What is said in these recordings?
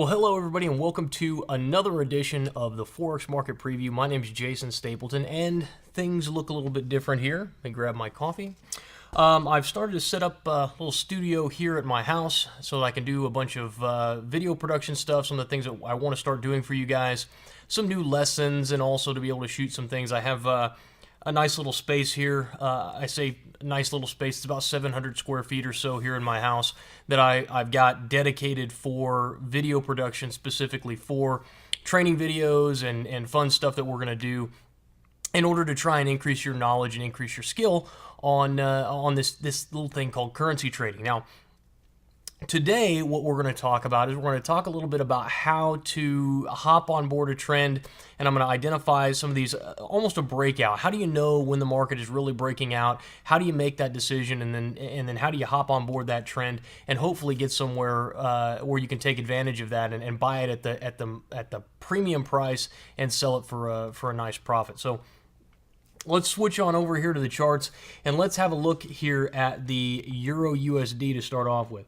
Well, hello everybody and welcome to another edition of the Forex Market Preview. My name is Jason Stapleton and things look a little bit different here. Let me grab my coffee. I've started to set up a little studio here at my house so that I can do a bunch of video production stuff, some of the things that I want to start doing for you guys, some new lessons, and also to be able to shoot some things. I have a nice little space here. I say nice little space. It's about 700 square feet or so here in my house that I've got dedicated for video production, specifically for training videos and fun stuff that we're going to do in order to try and increase your knowledge and increase your skill on this little thing called currency trading. Now, today, what we're going to talk about is we're going to talk a little bit about how to hop on board a trend, and I'm going to identify some of these, almost a breakout. How do you know when the market is really breaking out? How do you make that decision, and then how do you hop on board that trend and hopefully get somewhere where you can take advantage of that and buy it at the premium price and sell it for a nice profit. So let's switch on over here to the charts and let's have a look here at the Euro USD to start off with.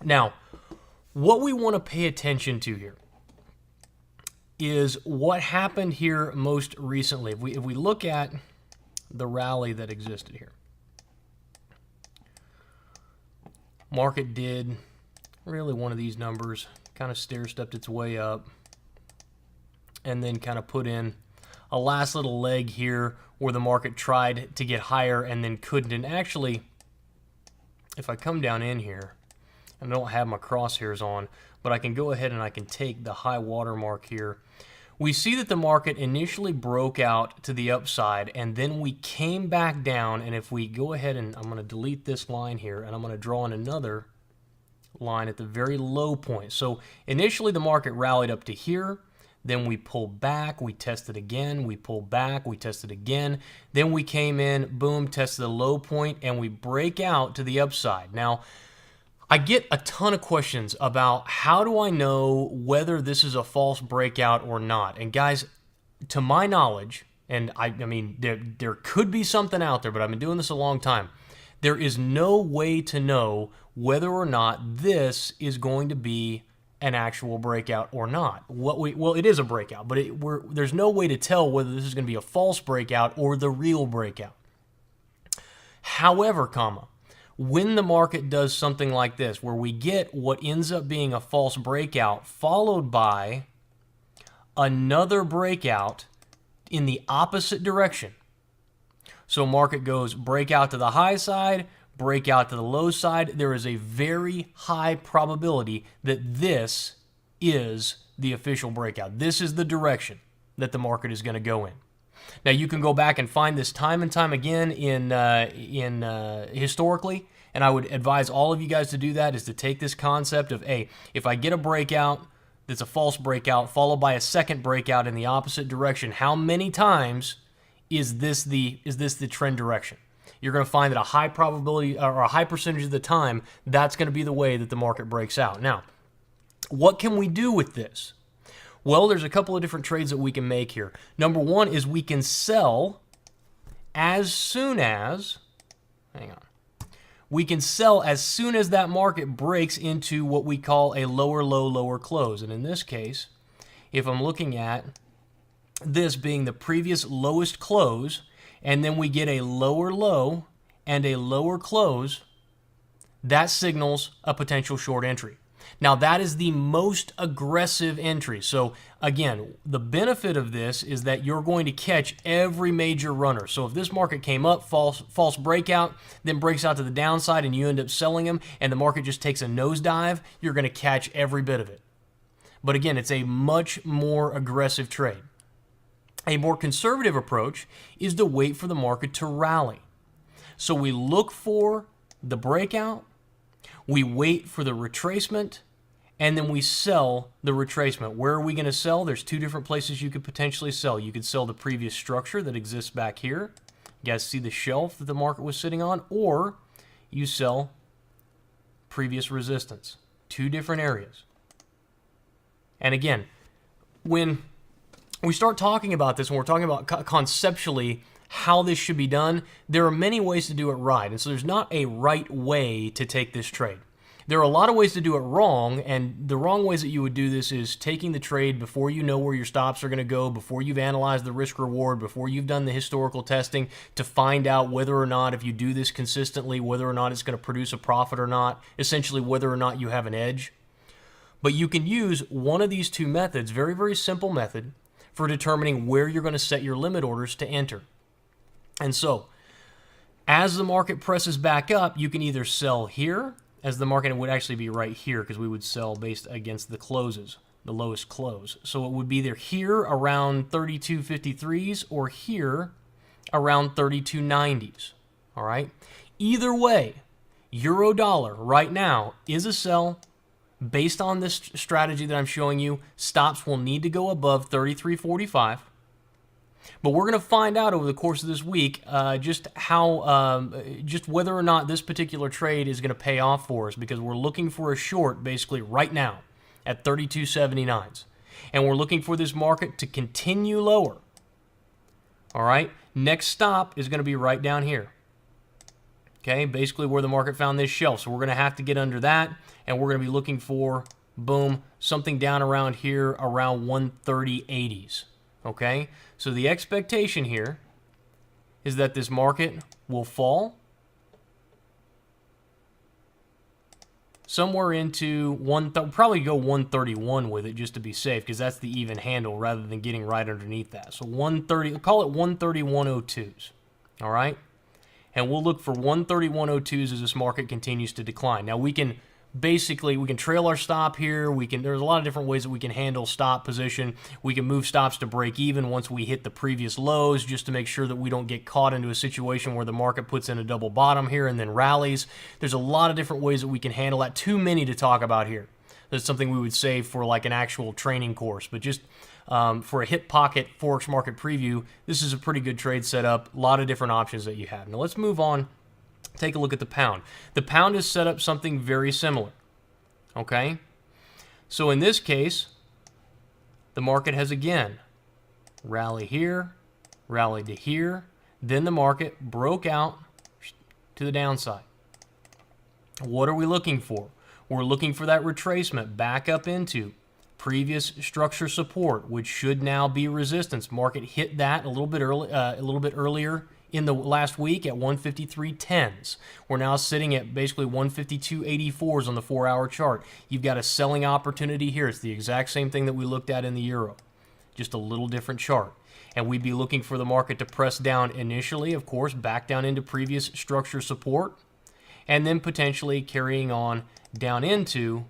Now, what we want to pay attention to here is what happened here most recently. If we look at the rally that existed here, market did really one of these numbers, kind of stair-stepped its way up, and then kind of put in a last little leg here where the market tried to get higher and then couldn't. And actually, if I come down in here, I don't have my crosshairs on, but I can go ahead and I can take the high water mark here. We see that the market initially broke out to the upside, and then we came back down, and if we go ahead and I'm going to delete this line here, and I'm going to draw in another line at the very low point. So initially the market rallied up to here, then we pulled back, we tested again, we pulled back, we tested again, then we came in, boom, tested the low point, and we break out to the upside. Now, I get a ton of questions about how do I know whether this is a false breakout or not. And guys, to my knowledge, and I mean, there could be something out there, but I've been doing this a long time. There is no way to know whether or not this is going to be an actual breakout or not. Well, it is a breakout, but there's no way to tell whether this is going to be a false breakout or the real breakout. However, when the market does something like this, where we get what ends up being a false breakout followed by another breakout in the opposite direction. So market goes breakout to the high side, breakout to the low side. There is a very high probability that this is the official breakout. This is the direction that the market is going to go in. Now, you can go back and find this time and time again in historically, and I would advise all of you guys to do that, is to take this concept of, hey, if I get a breakout that's a false breakout followed by a second breakout in the opposite direction, how many times is this the trend direction? You're going to find that a high probability or a high percentage of the time, that's going to be the way that the market breaks out. Now, what can we do with this? Well, there's a couple of different trades that we can make here. Number one is we can sell as soon as, we can sell as soon as that market breaks into what we call a lower low, lower close. And in this case, if I'm looking at this being the previous lowest close, and then we get a lower low and a lower close, that signals a potential short entry. Now, that is the most aggressive entry. So, again, the benefit of this is that you're going to catch every major runner. So if this market came up, false breakout, then breaks out to the downside and you end up selling them, and the market just takes a nosedive, you're going to catch every bit of it. But again, it's a much more aggressive trade. A more conservative approach is to wait for the market to rally. So we look for the breakout, we wait for the retracement, and then we sell the retracement. Where are we going to sell? There's two different places you could potentially sell. You could sell the previous structure that exists back here. You guys see the shelf that the market was sitting on, or you sell previous resistance. Two different areas. And again, when we start talking about this, when we're talking about conceptually how this should be done, there are many ways to do it right. And so there's not a right way to take this trade. There are a lot of ways to do it wrong, and the wrong ways that you would do this is taking the trade before you know where your stops are going to go, before you've analyzed the risk reward, before you've done the historical testing to find out whether or not, if you do this consistently, whether or not it's going to produce a profit or not, essentially whether or not you have an edge. But you can use one of these two methods, very, very simple method, for determining where you're going to set your limit orders to enter. And so, as the market presses back up, you can either sell here, as the market would actually be right here because we would sell based against the closes, the lowest close. So it would be either here around 32.53s or here around 32.90s. All right? Either way, euro dollar right now is a sell. Based on this strategy that I'm showing you, stops will need to go above 33.45. But we're going to find out over the course of this week just whether or not this particular trade is going to pay off for us, because we're looking for a short basically right now at 32.79s. And we're looking for this market to continue lower. All right? Next stop is going to be right down here. Okay, basically where the market found this shelf. So we're going to have to get under that, and we're going to be looking for, boom, something down around here around 130.80s. Okay, so the expectation here is that this market will fall somewhere into probably go 131 with it just to be safe, because that's the even handle rather than getting right underneath that. So 130, call it 131.02s. All right. And we'll look for 131.02s as this market continues to decline. Now we can trail our stop here. There's a lot of different ways that we can handle stop position. We can move stops to break even once we hit the previous lows, just to make sure that we don't get caught into a situation where the market puts in a double bottom here and then rallies. There's a lot of different ways that we can handle that. Too many to talk about here. That's something we would save for like an actual training course. But just for a hip pocket Forex market preview, this is a pretty good trade setup. A lot of different options that you have. Now let's move on. Take a look at the pound. The pound is set up something very similar. Okay? So in this case, the market has again rally here, rallied to here, then the market broke out to the downside. What are we looking for? We're looking for that retracement back up into previous structure support, which should now be resistance. Market hit that a little bit earlier in the last week at 153.10s. We're now sitting at basically 152.84s on the 4-hour chart. You've got a selling opportunity here. It's the exact same thing that we looked at in the euro, just a little different chart. And we'd be looking for the market to press down initially, of course, back down into previous structure support, and then potentially carrying on down into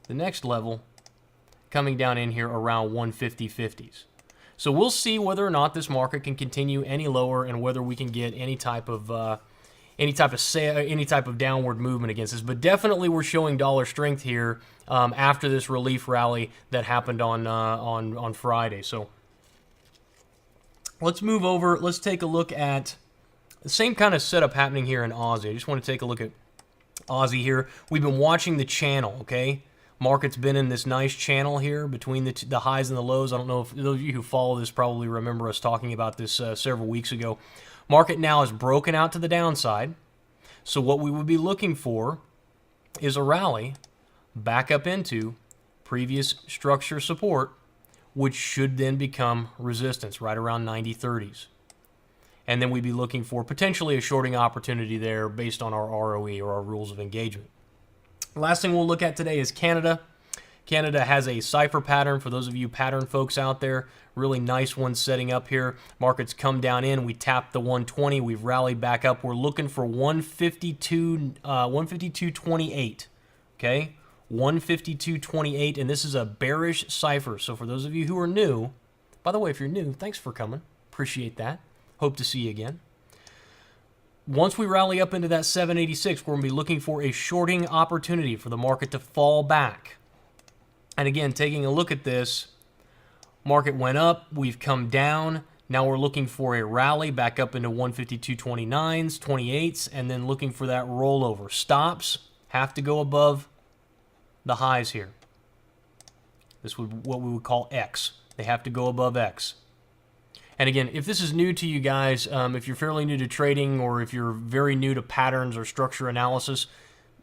the next level, coming down in here around 150.50s. So we'll see whether or not this market can continue any lower, and whether we can get any type of downward movement against this. But definitely, we're showing dollar strength here after this relief rally that happened on Friday. So let's move over. Let's take a look at the same kind of setup happening here in Aussie. I just want to take a look at Aussie here. We've been watching the channel. Okay. Market's been in this nice channel here between the highs and the lows. I don't know if those of you who follow this probably remember us talking about this several weeks ago. Market now is broken out to the downside. So what we would be looking for is a rally back up into previous structure support, which should then become resistance right around 90.30s. And then we'd be looking for potentially a shorting opportunity there based on our ROE, or our rules of engagement. Last thing we'll look at today is Canada. Canada has a cipher pattern for those of you pattern folks out there. Really nice one setting up here. Markets come down in. We tapped the 120. We've rallied back up. We're looking for 152.28. Okay, 152.28, and this is a bearish cipher. So for those of you who are new, by the way, if you're new, thanks for coming. Appreciate that. Hope to see you again. Once we rally up into that 786, we're going to be looking for a shorting opportunity for the market to fall back. And again, taking a look at this, market went up, we've come down. Now we're looking for a rally back up into 152.29s, 28s, and then looking for that rollover. Stops have to go above the highs here. This would what we would call X. They have to go above X. And again, if this is new to you guys, if you're fairly new to trading, or if you're very new to patterns or structure analysis,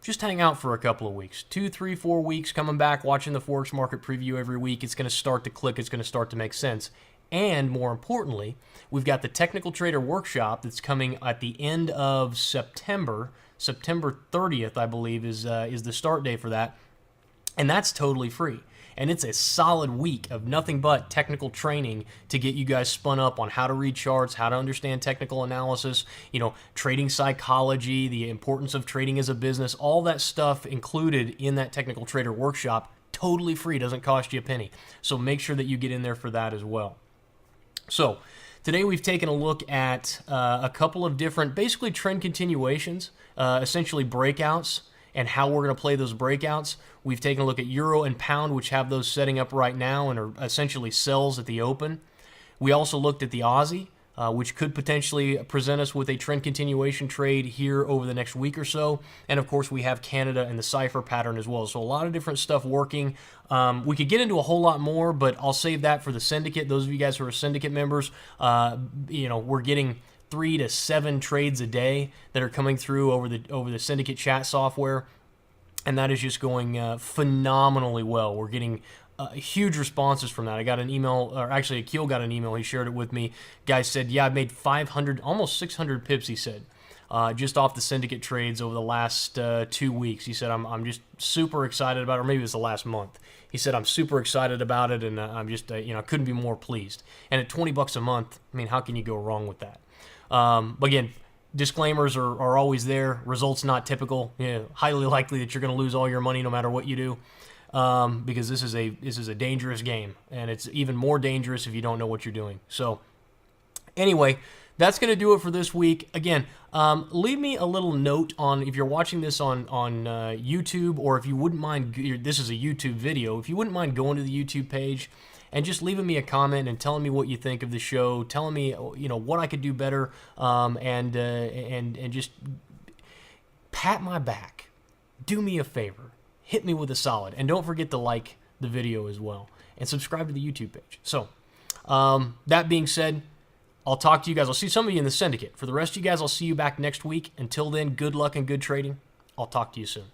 just hang out for a couple of weeks, 2, 3, 4 weeks, coming back, watching the Forex market preview every week. It's going to start to click. It's going to start to make sense. And more importantly, we've got the Technical Trader Workshop that's coming at the end of September. September 30th, I believe, is the start date for that. And that's totally free. And it's a solid week of nothing but technical training to get you guys spun up on how to read charts, how to understand technical analysis, trading psychology, the importance of trading as a business, all that stuff included in that Technical Trader Workshop, totally free, doesn't cost you a penny. So make sure that you get in there for that as well. So today we've taken a look at a couple of different, basically trend continuations, essentially breakouts, and how we're going to play those breakouts. We've taken a look at euro and pound, which have those setting up right now and are essentially sells at the open. We also looked at the Aussie, which could potentially present us with a trend continuation trade here over the next week or so. And of course, we have Canada and the cipher pattern as well. So a lot of different stuff working. We could get into a whole lot more, but I'll save that for the syndicate. Those of you guys who are syndicate members, we're getting 3 to 7 trades a day that are coming through over the syndicate chat software, and that is just going phenomenally well. We're getting huge responses from that. I got an email, or actually Akil got an email. He shared it with me. Guy said, "Yeah, I made 500, almost 600 pips." He said, just off the syndicate trades over the last 2 weeks. He said, "I'm just super excited about it," or maybe it was the last month. He said, "I'm super excited about it, and I'm just couldn't be more pleased." And at $20 a month, I mean, how can you go wrong with that? Again, disclaimers are always there. Results not typical. Highly likely that you're going to lose all your money no matter what you do, because this is a dangerous game, and it's even more dangerous if you don't know what you're doing. So, anyway, that's going to do it for this week. Again, leave me a little note on if you're watching this on YouTube, or if you wouldn't mind. This is a YouTube video. If you wouldn't mind going to the YouTube page and just leaving me a comment and telling me what you think of the show, telling me what I could do better, and just pat my back. Do me a favor, hit me with a solid, and don't forget to like the video as well, and subscribe to the YouTube page. So, that being said, I'll talk to you guys. I'll see some of you in the syndicate. For the rest of you guys, I'll see you back next week. Until then, good luck and good trading. I'll talk to you soon.